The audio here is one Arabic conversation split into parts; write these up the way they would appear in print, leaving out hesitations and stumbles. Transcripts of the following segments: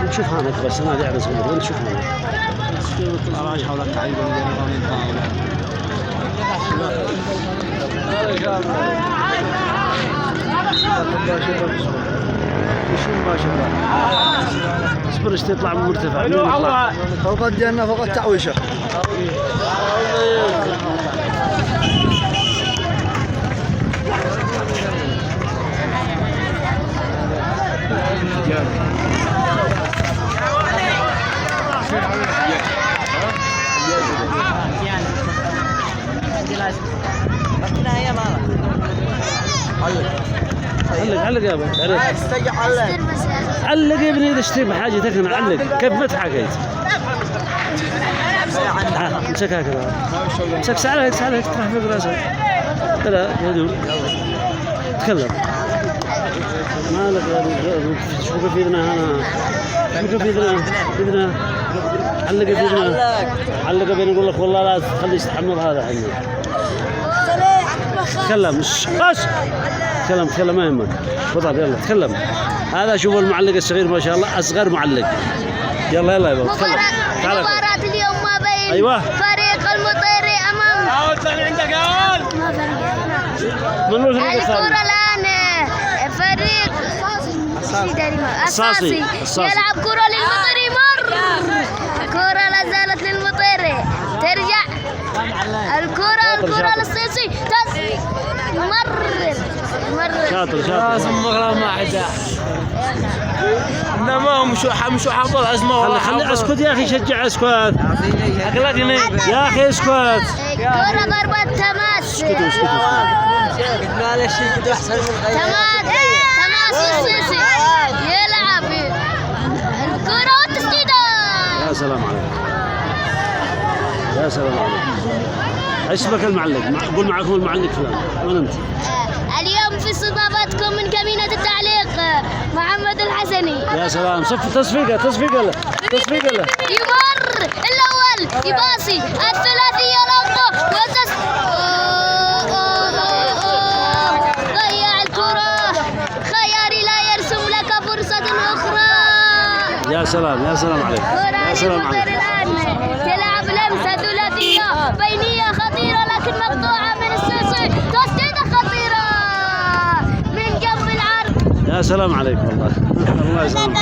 نشوف هانك بس انا قاعد اصور وين تشوف هانك راح حولك تعيب ما شاء الله اصبر ايش تطلع من مرتفع فوق الجنة فوق التعويشة علق يا ابو علق يا ابني اذا اشتري بحاجه تكن علق كيف ما تحاكيت امسك هكذا امسك سعلك تروح فوق راسك لا هدوء تكلم مالك شو في اذنها انا في اذنها علق بين نقول لك والله لا تخلي يستحمل هذا عندنا تكلم تكلم ما يهمك تفضل يلا تكلم هذا شوفوا المعلق الصغير ما شاء الله اصغر معلق يلا يا بابا تكلم مباراة اليوم ما بين ايوه فريق المطيري امام عندك اول من هو الفريق الكرة الان فريق الصاصي يلعب كرة للمطيري كرة لا زالت للمطيري ترجع الكرة للصيصي مرر شاطر لازم مغرب ما عدا انما مش حافظ اسمه خلي اسكت يا اخي شجع اسكت اقلقني يا اخي اسكت كرة ضربة تماس معلش كده احسن من تماس الصيصي يلعب الكرة والتسديدة يا سلام عليك اسمك المعلق قول معكم المعلق فلان وين انت اليوم في استضافتكم من كمينة التعليق محمد الحسني يا سلام تصفيقه له يمر الاول يباصي الثلاثية لقطة ضيع الكرة خياري لا يرسم لك فرصة أخرى يا سلام عليك الآن تلعب لمسة ثلاثية بينية خطيرة لكن مقطوعة من الصيصي تسديدة خطيرة من جنب العرض يا سلام عليك والله الله يسلمك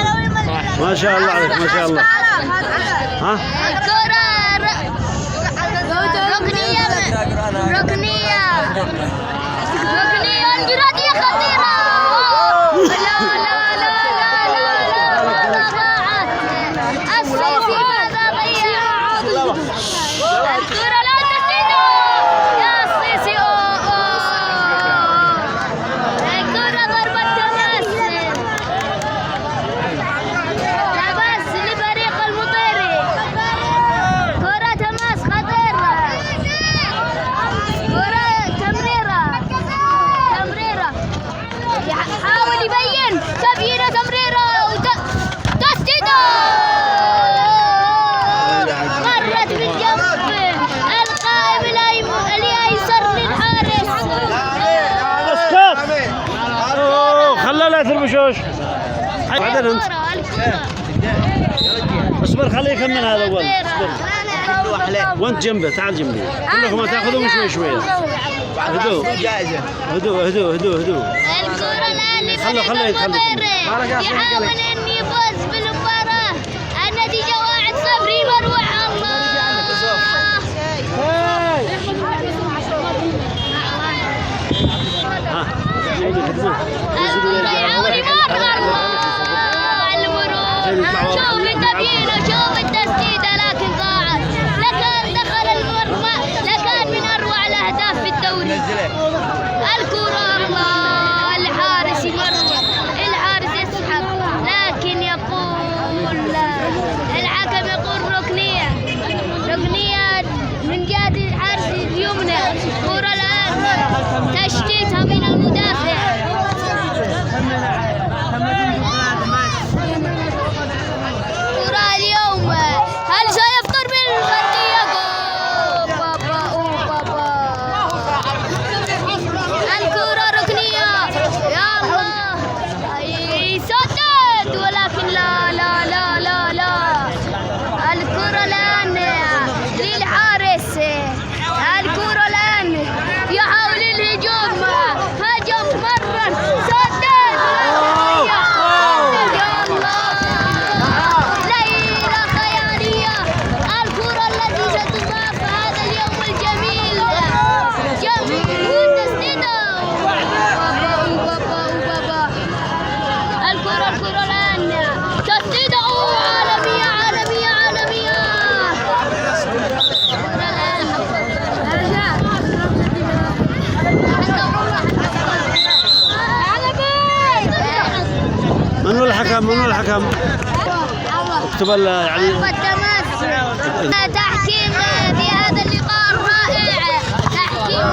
ما شاء الله عليك ما شاء الله ها الكرة ركنية انفرادية خطيرة لا ضاعت الصيصي ماذا ضيع الكرة لا تسديدة يا الصيصي الكرة ضربة تماس لفريق المطيري كرة تماس خطيرة كرة تمريرة حاول يبين تبيينة تمريرة تسديدة مرت من جنب القائم الايسر للحارس اسكت خلى لا تربشوش بعدين انت اصبر خليه يكمل هذا اول وانت جنبه تعال جنبي كلكم ما تاخذون شوي هدوء الكرة الآن لفريق المطيري يحاول أن يفوز بالمباراة النتيجة 1-0 مروع الله شوف التبيين وشوف التسديدة لكن ضاعت لكان دخل المرمى لكان من أروع الأهداف في الدوري الكرة الله الحارس يسحب لكن يقول الحكم؟ من الحكم؟ اكتب يعني تحكيم في هذا اللقاء الرائع، تحكيم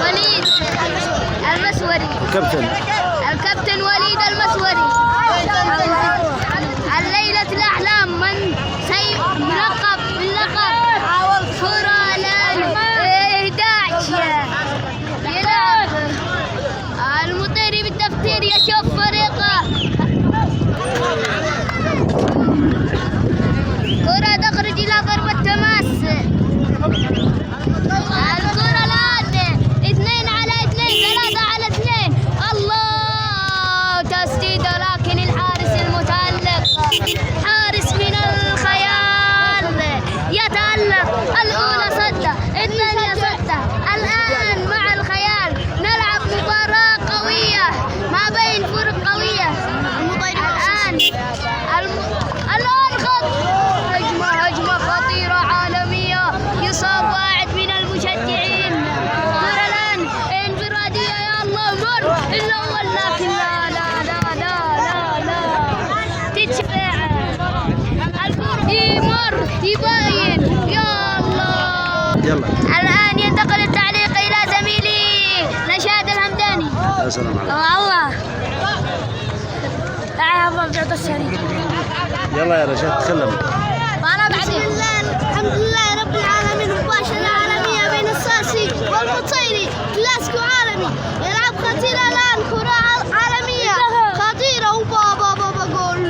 وليد المسوري، الكابتن وليد المسوري. الليلة الأحلام من سيلقب باللقب كرة الآن 11 يلعب المطيري بالتفتير يشوف فريقه. كرة تخرج إلى ضربة تماس. الكرة الآن 2 على 2 3 على 2. الله تسديدة، لكن الحارس المتألق حارس من الخيال يتألق. الأولى صدة، الثانية صدة. الآن مع الخيال نلعب مباراة قوية ما بين فرق قوية. الآن هجمة خطيرة عالمية، يصاب واحد من المشجعين. كرة الآن انفرادية، يا الله مر الأول، لكن لا لا لا لا لا لا تدفع. الكرة يمر يبين، يا الله. يلا الآن ينتقل التعليق إلى زميلي نشاد الهمداني. يا سلام عليك. الله تعال بعد الشريك. يلا يا رشاد تكلم. بسم الله، الحمد لله رب العالمين. مباشرة عالمية بين الساسي والمطيري، كلاسيكو عالمي يلعب خطيرة الآن. كرة عالمية خطيرة وبابا بابا جول،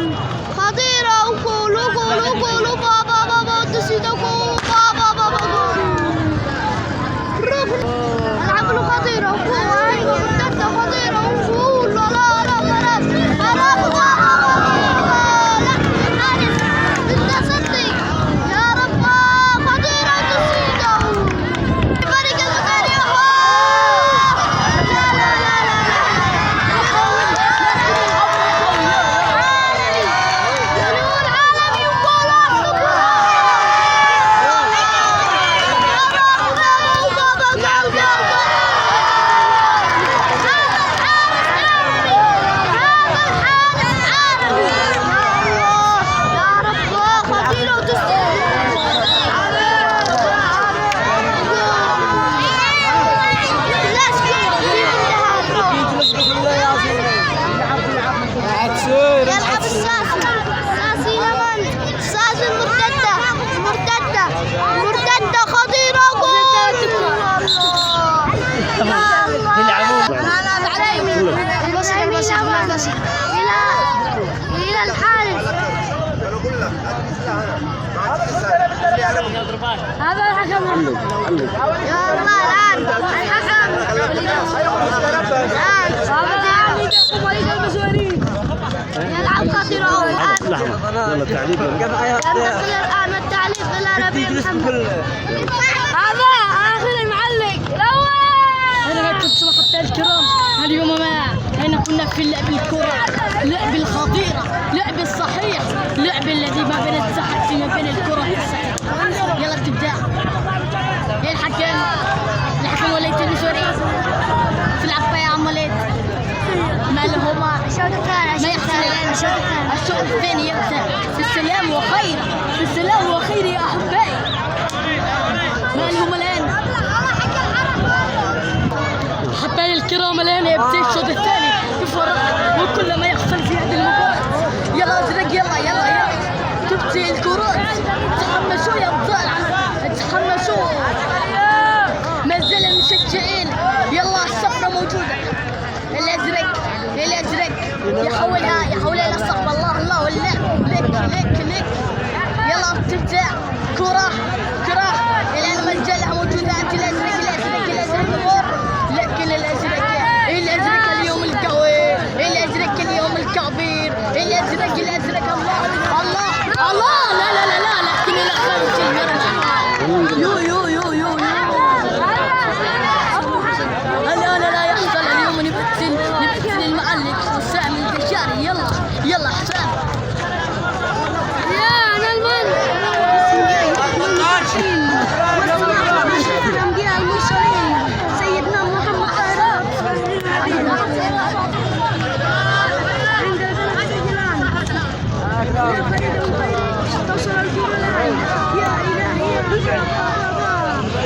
خطيرة وجول وجول وجول وبابا بابا تسديد وجول بابا بابا جول. العب له خطيرة وجول خطيرة وجول. لا لا لا خلاص يلعب الساسي لمن الساسي المرتدة خطيرة جول. إلى الحارس. هذا الحكم. يا الله الآن يلعب خطيرة الآن. يلا تعليق. ينتقل الآن التعليق إلى ربيع محمد. هذا آخر المعلق الأول. أنا كنت سبقت الكرام اليوم هنا كنا في اللعب الكرة، لعب الخطيرة، لعب الصحيح، لعب الذي ما بين التحدي ما بين الكرة الصحيح. يلا تبدأ. يا الحكم وليد المسوري في العقبة يا عم وليد. ما لهما ما يحصل الشوط الثاني يبدأ في السلام وخير، في السلام وخير يا أحبائي. ما لهما الآن أحبائي الكرام، الآن يبدأ الشوط الثاني بفرق وكل ما يحصل في هذه المباراة. يلا أزرق، يلا تبدأ الكرات. تحمسوا يا أبطال، تحمسوا. ما زال المشجعين. يلا الصفرة موجودة. الأزرق يحولها إلى الصف. الله اللعب لك. يلا تبدأ كرة الآن ما زالها موجودة. أنت الأزرق فوق، لكن الأزرق اليوم القوي، الأزرق اليوم الكبير، الأزرق الله لا لكن إلى خارج المرمى. يو الآن لا يحصل. اليوم نبتل المعلق حسام القشاري. يلا حسام. يا أنا المن. الأنبياء المرسلين سيدنا محمد عند توصل الكرة الآن يا إلهي يا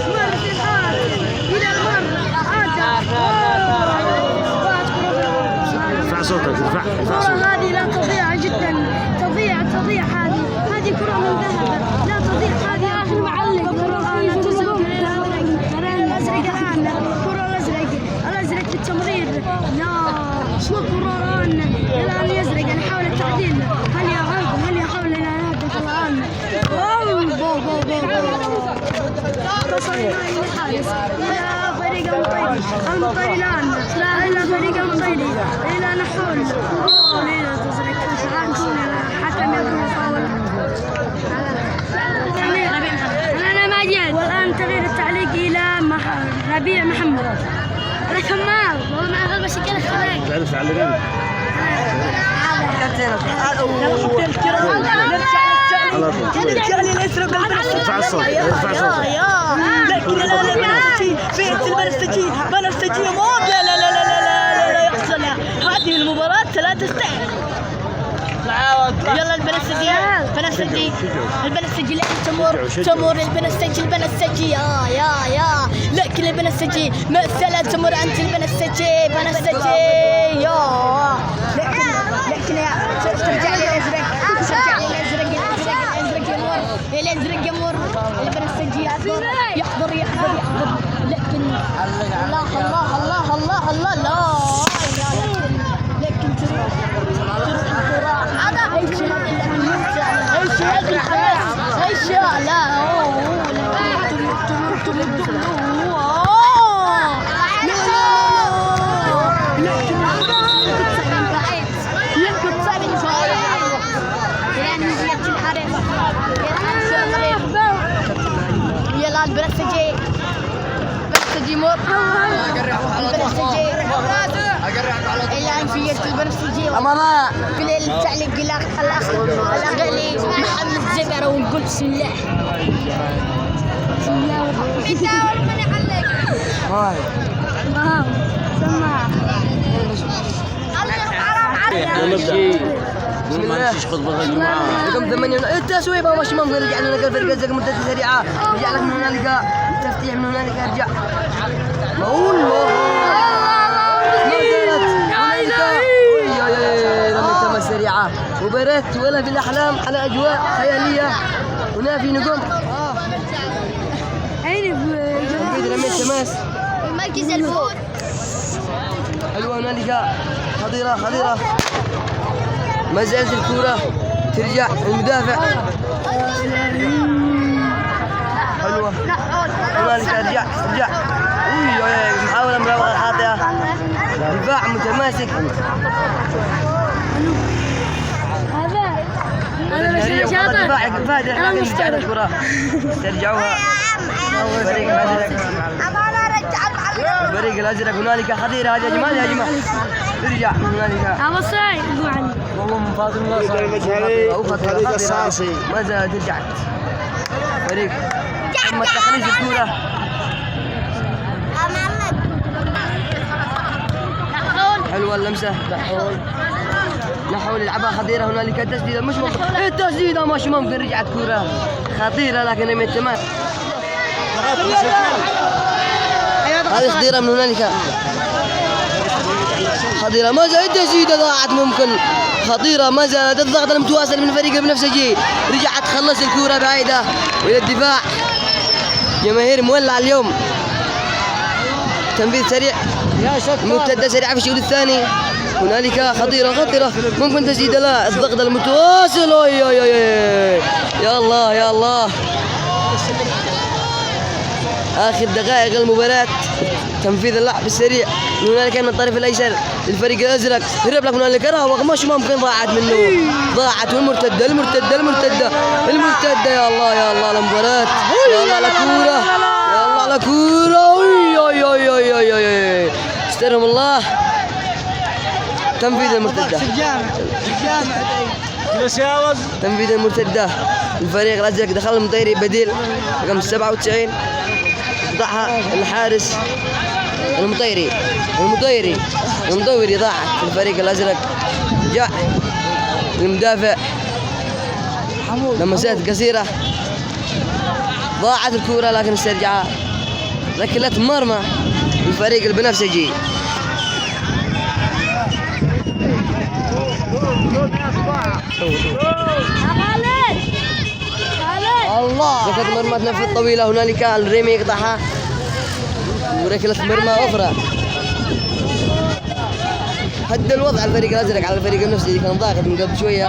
مر في الحارس إلى المرمى ارفع صوتك ارفع الكرة هذه لا تضيع جدا تضيع هذه كرة من ذهب لا تضيع هذه يا أخي المعلق الآن تزوج الأزرق الآن الكرة الأزرق في التمرير لا والكرة الآن يزرق نحاول التعديل هل يحاول إلى الهدف الآن تصل إلى الحارس إلى فريق المطيري الآن إلى فريق المطيري إلى نحول إلى تزرق الآن حكم يقول فاول أنا ماجد والآن تغيير التعليق إلى ربيع محمد أنا كمال والله ما أغلب شكل الخلاق تعرف على جنب ارفع الصوت ارفع صوتك لكن البنفسجي موت لا يحصل هذه المباراة لا تستاهل. يلا البنفسجي الآن تمر البنفسجي يا لكن البنفسجي مسألة تمر عند البنفسجي يا لكن ترجع الازرق يمر البنفسجي يحضر لكن الله لا لكن تروح ايش لا يلا البنفسجي مر الآن في يد البنفسجي كل التعليق الأغلي محمد الزبر ونقول بسم الله انت اول من يعلق سمع ما تمشيش خطبة يا جماعة رقم 8 التسوية ماشي ممكن يرجع لنا كالفريق الزرق مرتدة سريعة يرجع لك من هنالك تفتيح من هنالك ارجع والله لما تم سريعة مباراة ولا في الأحلام على أجواء خيالية هنا في نجوم رمية تماس مركز الفوق حلوة هنالك خطيرة ما زالت الكرة ترجع المدافع حلوة هنالك ارجع محاولة مراوغة خاطئة دفاع متماسك هذا دفاع فادح لكن رجعت الكرة ترجعوها الفريق الأزرق هنالك خطيرة هذه يا جماعة ترجع هنالك والله من فاضل الله فريق الصاصي ما زالت ترجع فريق محمد تخليص الكرة حلوة اللمسة نحاول يلعبها خطيرة هنالك تسديدة مش ممكن التسديدة مش ممكن رجعت كرة خطيرة لكن رميت تماس هذه خطيرة من هنالك خطيرة ما زالت التسديدة ضاعت ممكن خطيرة ما زالت الضغط المتواصل من فريق البنفسجي رجعت خلص الكرة بعيدة وإلى الدفاع جماهير مولع اليوم تنفيذ سريع مرتدة سريعة في الشوط الثاني هنالك خطيرة ممكن تسديد لا الضغط المتواصل يا الله آخر دقائق المباراة تنفيذ اللعب السريع هنالك من الطرف الأيسر للفريق الأزرق هرب لك هنالك راوغ مش ممكن ضاعت والمرتدة يا الله المباراة يا الله على كورة استرهم الله تنفيذ المرتدة الفريق الأزرق دخل المطيري بديل رقم 97 ضعها الحارس المطيري ضاعت الفريق الأزرق جاء المدافع لمسات قصيرة ضاعت الكورة لكن استرجعها ركلة مرمى الفريق البنفسجي. الله ركلة مرمى تنفذ طويلة هنالك الريمي يقطعها وركلة مرمى أخرى. هد الوضع الفريق الأزرق على الفريق النفسي كان ضاغط من قبل شوية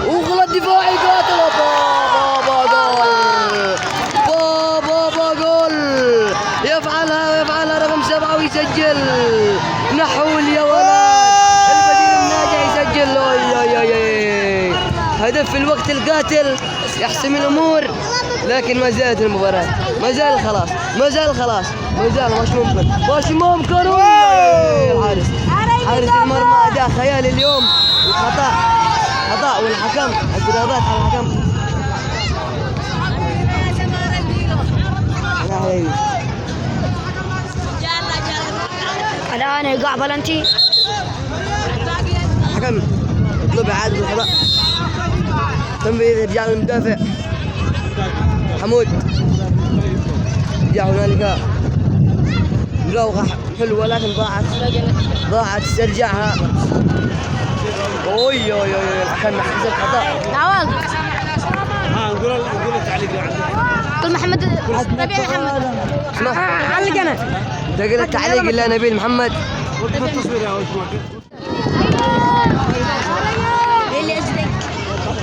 وغلط دفاعي قاتل. بابا جول يفعلها رقم 7 ويسجل نحول يا ولد البديل الناجح يسجل. هدف في الوقت القاتل يحسم الأمور لكن ما زالت المباراة ما زال خلاص مش ممكن حارس المرمى أداء خيالي اليوم. خطأ والحكم اعتراضات على الحكم. الآن يقع بلنتي الحكم يطلب إعادة الخطأ تنفيذ ارجاع المدافع حمود. جاء هنالك مراوغة حلوة لكن ضاعت استرجعها. اوي الحكم حسب خطأ. عوض نقول التعليق اللي عندك. قل محمد نبيل محمد علق انا تقول التعليق الا نبيل محمد. وقف التصوير يا وش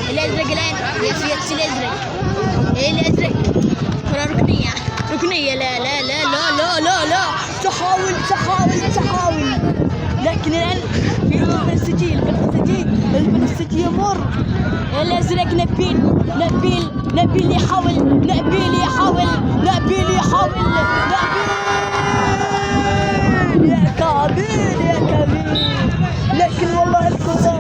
الازرق الان يا سيادة الازرق الازرق كرة ركنية لا تحاول لكن الان في البنفسجي يمر الازرق. نبيل يحاول يا كبير لكن والله الكرة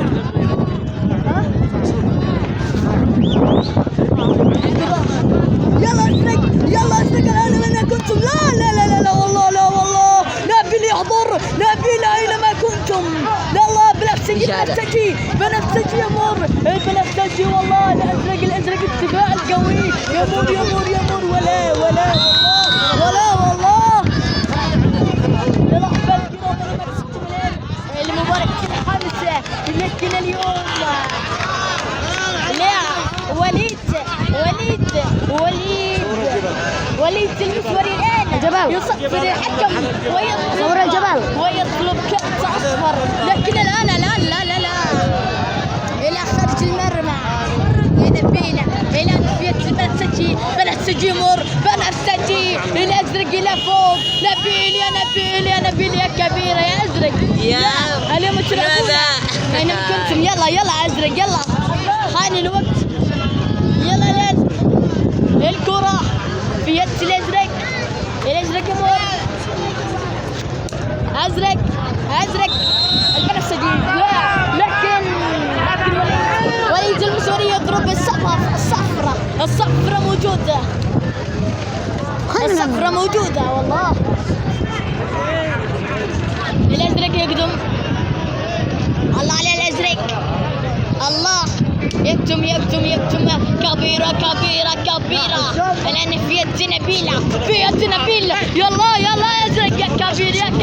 يلا ازرق الان من كنتم. لا والله نبيل يحضر اينما كنتم. يلا بنفسجي يمر البنفسجي والله الازرق الدفاع القوي يمر ولا والله للحظة المباراة الخامسة لكن اليوم لا وليد المسوري الآن يصفر الحكم ويطلب كأس أصفر لكن الآن لا إلى خارج المرمى نبيل إلى نفية بنفسجي يمر الأزرق إلى فوق. نبيل يا كبيرة يا أزرق اليوم تلعبون أين كنتم. يلا أزرق يلا خان الوقت. يلا الكرة في يد الأزرق يمر أزرق البنفسجي لكن وليد المسوري يضرب الصفرة موجودة والله. الأزرق يقدم الله على الأزرق الله يكتم كبيرة الآن في يد نبيل يلا أزرق يا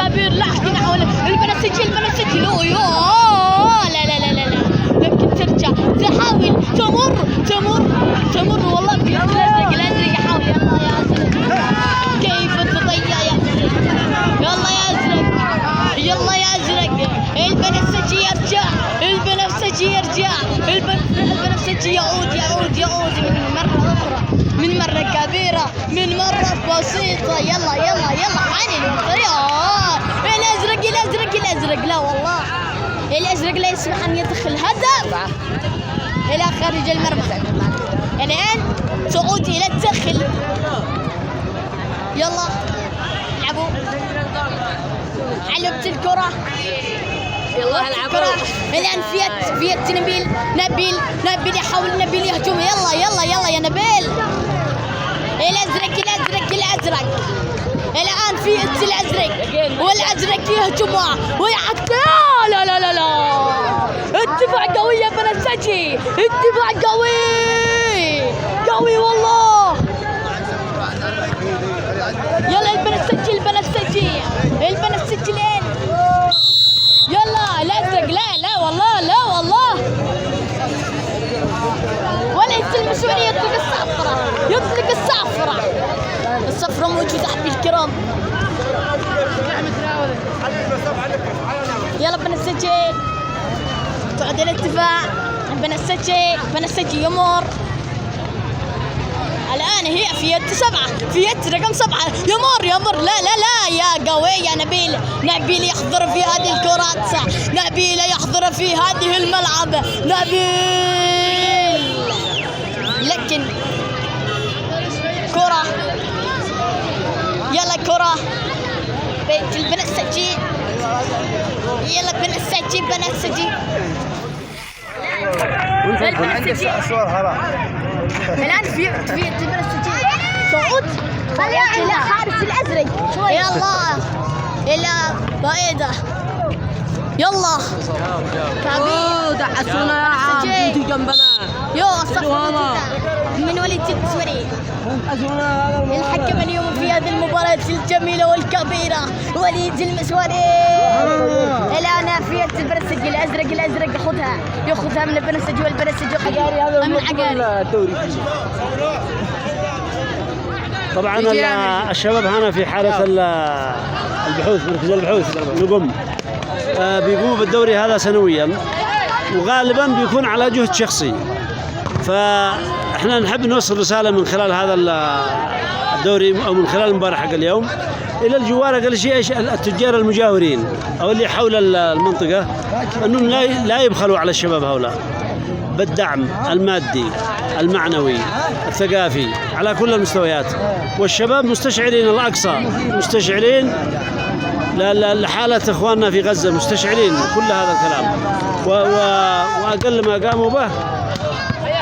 كبير لاحق نحو البنفسجي لا لكن ترجع تحاول تمر والله في الأزرق يحاول. يلا يا أزرق كيف تضيع يا أزرق. يلا يا أزرق البنفسجي يرجع البنفسجي يعود من مرة كبيرة من مرة بسيطة. يلا عن الوقت. الأزرق لا والله الأزرق لا يسمح أن يدخل هدف إلى خارج المرمى. الآن تعود إلى الداخل. يلا العبوا علبت الكرة الآن في يد نبيل يحاول يهجم. يلا يا نبيل الأزرق الازرق الان في الازرق والازرق يهجمه ويعكس. لا لا لا لا الدفاع قوي يا بنفسجي، الدفاع قوي والله. يلا البنفسجي لين. يلا الازرق. لا والله ولا يستلم سوري يطلق الصفرة موجودة أحبي الكرام. يلا بنفسجي تعود الدفاع. بنفسجي يمر الآن هي في يد 7 في يد رقم 7 يمر. لا يا قوي يا نبيل يحضر في هذه الكرات، نبيل يحضر في هذه الملعب، نبيل. لكن كرة يلا كرة بيت البنفسجي. يلا بنفسجي الآن في البنفسجي صعود إلى حارس الأزرق. يلا إلى بعيدة. يلا دعسونا يا عم انتي جنبنا. من وليد التسوري الحكم اليوم في هذه المباراة الجميلة والكبيرة وليد المسوري. الآن في البنفسجي الأزرق ياخذها من البنفسجي والبنفسجي من عقاري. طبعا الشباب هنا في حالة البحوث، مركز البحوث نقوم بيقوموا بالدوري هذا سنويا وغالبا بيكون على جهد شخصي. فاحنا نحب نوصل رسالة من خلال هذا الدوري او من خلال المباراة حق اليوم الى الجوار، اقل شيء التجار المجاورين او اللي حول المنطقة، انهم لا يبخلوا على الشباب هؤلاء بالدعم المادي المعنوي الثقافي على كل المستويات. والشباب مستشعرين الأقصى، مستشعرين لحالة إخواننا في غزة، مستشعرين كل هذا الكلام. وأقل ما قاموا به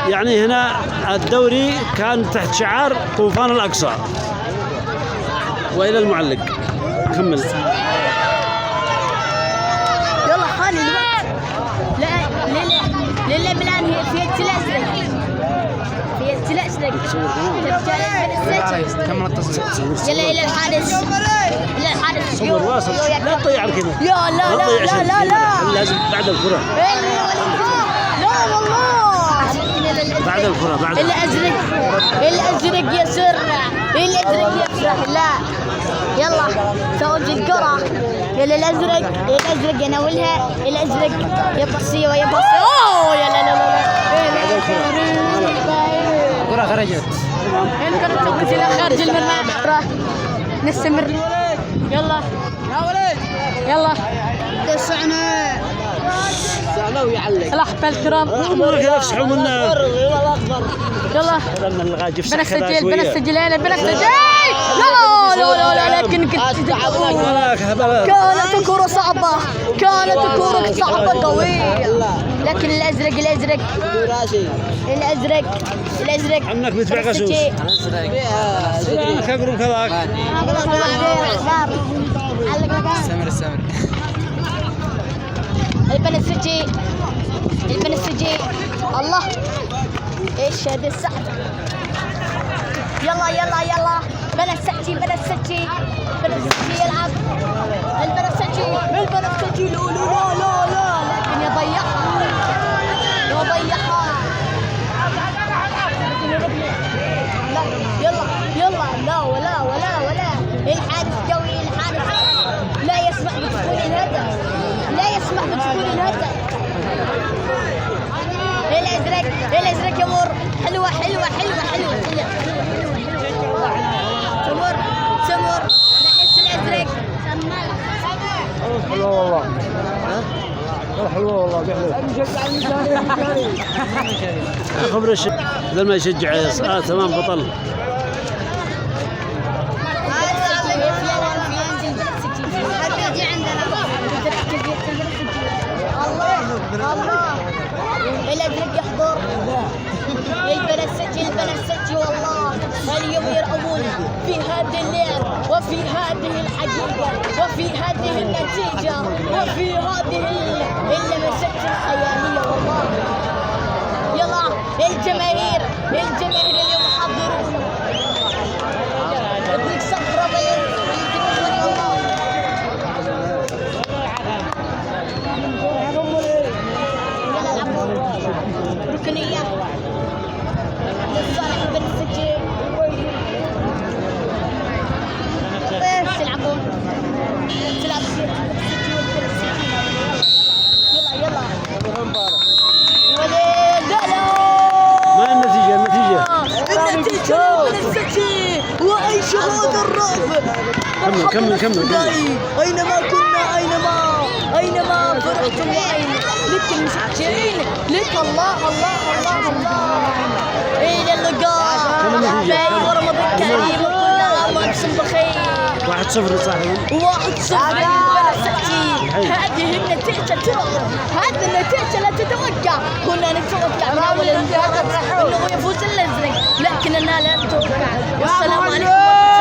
يعني هنا الدوري كان تحت شعار طوفان الأقصى. وإلى المعلق كمل. يلا خالي الوقت. لا بالآن هي في التلازرق يلا إلى الحارس صبر واصل، لا تضيع كذا. لا لازم بعد الكرة. لا والله بعد الكرة الأزرق يسر. لا يلا توجه الكرة. يلا الأزرق يناولها. الأزرق يبصي ويبصي. الكرة خرجت. الكرة تخرج إلى خارج المرمى. نستمر. يلا دسعنا ويعلق. الأحبة الكرام أمورك يفسحوا منا. يلا بنفسجي لا لكن كانت كرة صعبة قوية. لكن الأزرق عنك بيتبع قسوس كقرب كذاك. السمر البنفسجي الله ايش هذا السحب. يلا بنفسجي يلعب. البنفسجي لا لكن يضيعها. يلا لا ولا الحارس قوي. لا يسمح بدخول الهدف. الأزرق يمر. حلوة تمر ناحية الأزرق. حلوة والله خبر الشيء بدل ما يشجع تمام بطل. الله الأزرق يحضر. البنفسجي والله اليوم يرعبونا وفي هذه اللعب وفي هذه الحقيقة وفي هذه النتيجة وفي هذه اللمسات الخيالية والله. يلا الجماهير اليوم حاضرون. ابنك صفرة يلا العبوا ركنية لصالح بن السجين. تلعب يلا ما النتيجة؟ السيتي وعيش هذا الرعب. كمل. أينما كنا أينما فرحتم وعين لك المشجعين لك الله. إلى اللقاء أحبائي ورمضان كريم وكل عام وأنتم بخير. 1-0 لصاحبي. 1-0 هذه النتيجة ترى هذه النتيجة لا تتوقع. كنا نتوقع من أول المباراة أنه يفوز الأزرق لكننا لا نتوقع. والسلام عليكم.